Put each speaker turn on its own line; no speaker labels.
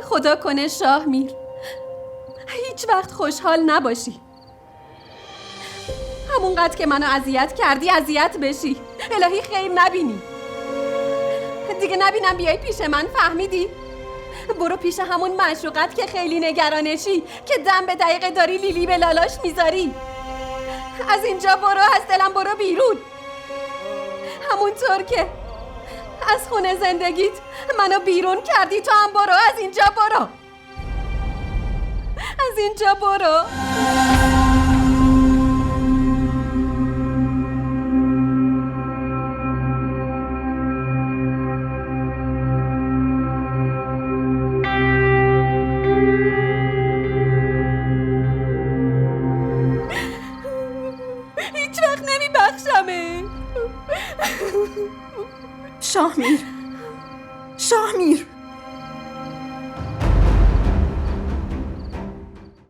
خدا کنه شاه میر هیچ وقت خوشحال نباشی. همونقدر که منو اذیت کردی اذیت بشی. الهی خیر نبینی. دیگه نبینم بیای پیش من، فهمیدی؟ برو پیش همون معشوقت که خیلی نگرانشی، که دم به دقیقه داری لیلی به لالاش میذاری. از اینجا برو، از دلم برو بیرون. همونطور که از خونه زندگیت منو بیرون کردی، تو هم برو، از اینجا برو، از اینجا برو.